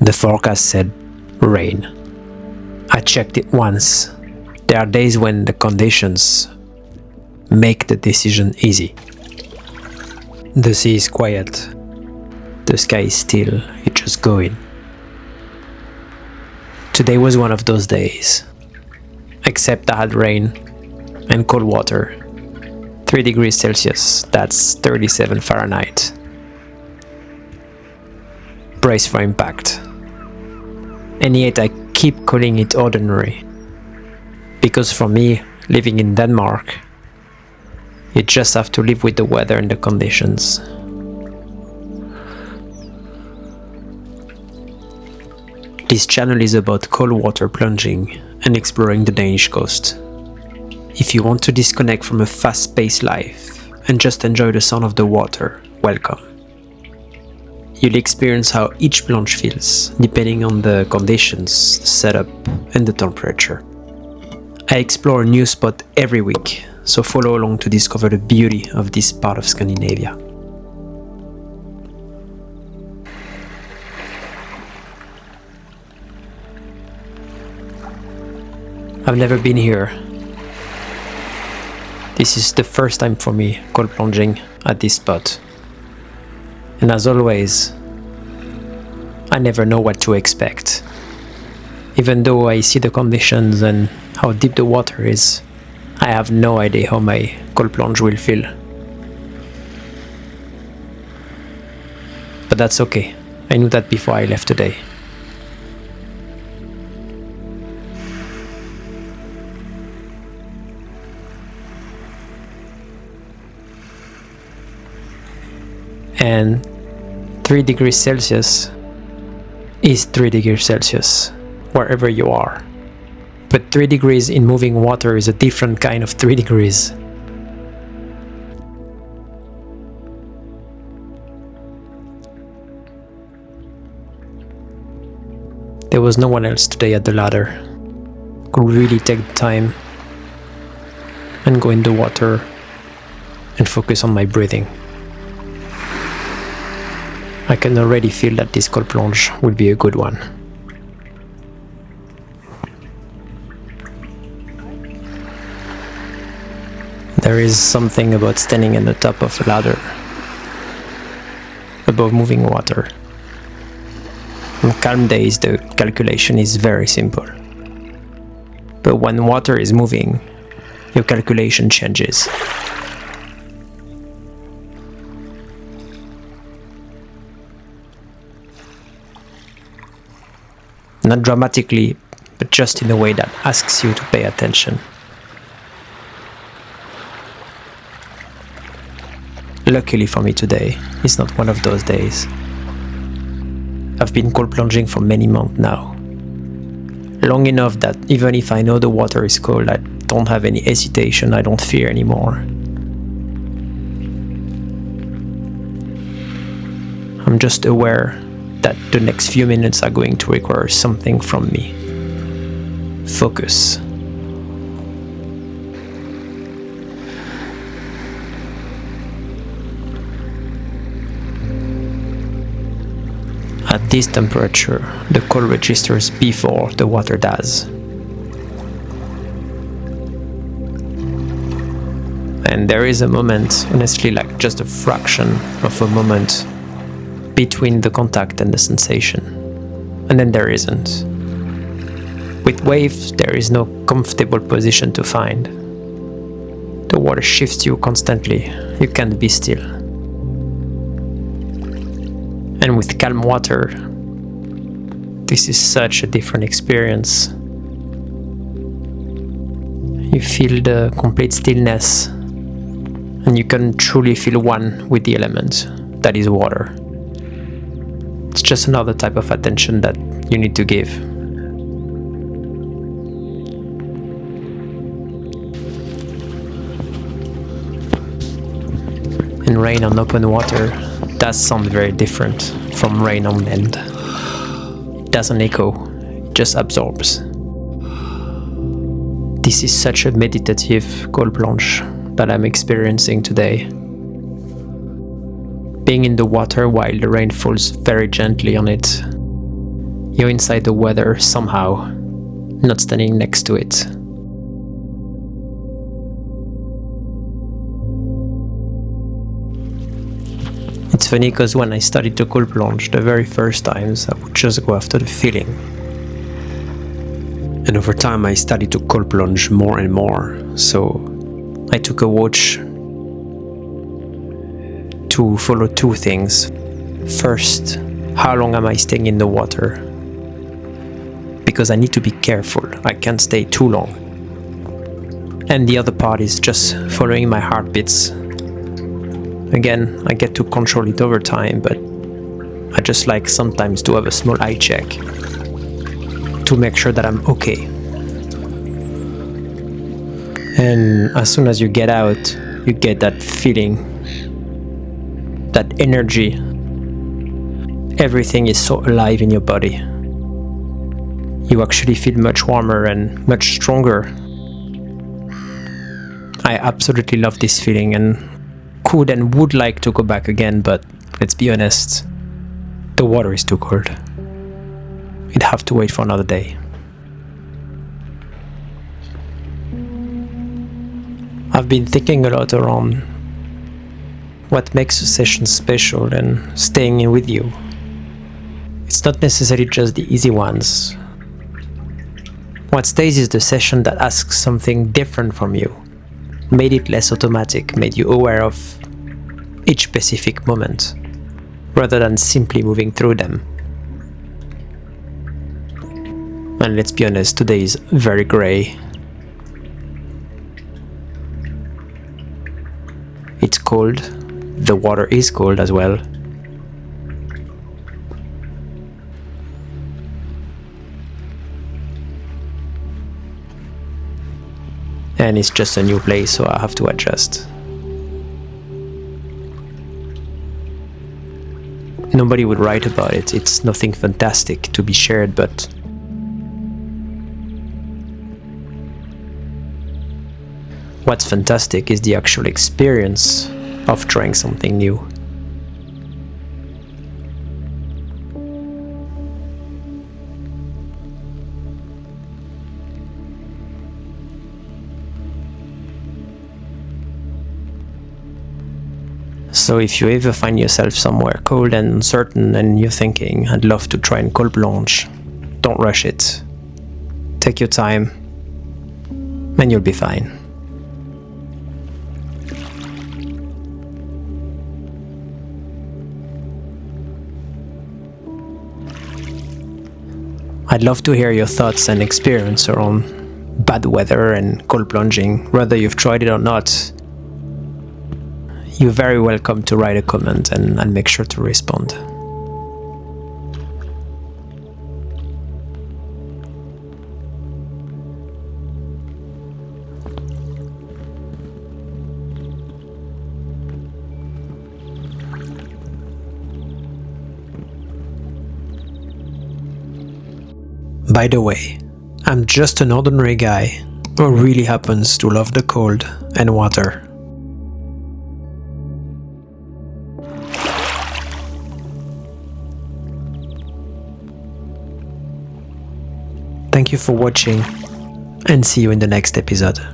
The forecast said rain. I checked it once. There are days when the conditions make the decision easy. The sea is quiet. The sky is still. You just go in. Today was one of those days. Except I had rain and cold water. 3 degrees Celsius, that's 37 Fahrenheit. Brace for impact. And yet I keep calling it ordinary. Because for me, living in Denmark, you just have to live with the weather and the conditions. This channel is about cold water plunging and exploring the Danish coast. If you want to disconnect from a fast-paced life and just enjoy the sound of the water, welcome. You'll experience how each plunge feels, depending on the conditions, the setup, and the temperature. I explore a new spot every week, so follow along to discover the beauty of this part of Scandinavia. I've never been here. This is the first time for me cold plunging at this spot. And as always, I never know what to expect. Even though I see the conditions and how deep the water is, I have no idea how my cold plunge will feel. But that's okay. I knew that before I left today. And 3 degrees Celsius is 3 degrees Celsius, wherever you are. But 3 degrees in moving water is a different kind of 3 degrees. There was no one else today at the ladder. Could really take the time and go in the water and focus on my breathing. I can already feel that this cold plunge will be a good one. There is something about standing at the top of a ladder, above moving water. On calm days, the calculation is very simple. But when water is moving, your calculation changes. Not dramatically, but just in a way that asks you to pay attention. Luckily for me today, it's not one of those days. I've been cold plunging for many months now. Long enough that even if I know the water is cold, I don't have any hesitation, I don't fear anymore. I'm just aware that the next few minutes are going to require something from me. Focus. At this temperature, the cold registers before the water does. And there is a moment, honestly like just a fraction of a moment, between the contact and the sensation. And then there isn't. With waves, there is no comfortable position to find. The water shifts you constantly. You can't be still. And with calm water, this is such a different experience. You feel the complete stillness, and you can truly feel one with the element that is water. It's just another type of attention that you need to give. And rain on open water does sound very different from rain on land. It doesn't echo, it just absorbs. This is such a meditative cold plunge that I'm experiencing today. Being in the water while the rain falls very gently on it You're inside the weather somehow, not standing next to it. It's funny because when I started to cold plunge the very first times, I would just go after the feeling. And over time I started to cold plunge more and more, so I took a watch to follow two things. First, how long am I staying in the water? Because I need to be careful, I can't stay too long. And the other part is just following my heartbeats. Again, I get to control it over time, but I just like sometimes to have a small eye check to make sure that I'm okay. And as soon as you get out, you get that feeling, that energy. Everything is so alive in your body. You actually feel much warmer and much stronger. I absolutely love this feeling and could and would like to go back again, but let's be honest, the water is too cold. It'd have to wait for another day. I've been thinking a lot around what makes a session special and staying in with you. It's not necessarily just the easy ones. What stays is the session that asks something different from you, made it less automatic, made you aware of each specific moment, rather than simply moving through them. And let's be honest, today is very grey. It's cold, the water is cold as well. And it's just a new place, so I have to adjust. Nobody would write about it, it's nothing fantastic to be shared, but what's fantastic is the actual experience of trying something new. So if you ever find yourself somewhere cold and uncertain and you're thinking, I'd love to try and cold plunge, don't rush it. Take your time and you'll be fine. I'd love to hear your thoughts and experience around bad weather and cold plunging, whether you've tried it or not. You're very welcome to write a comment and I'll make sure to respond. By the way, I'm just an ordinary guy who really happens to love the cold and water. Thank you for watching and see you in the next episode.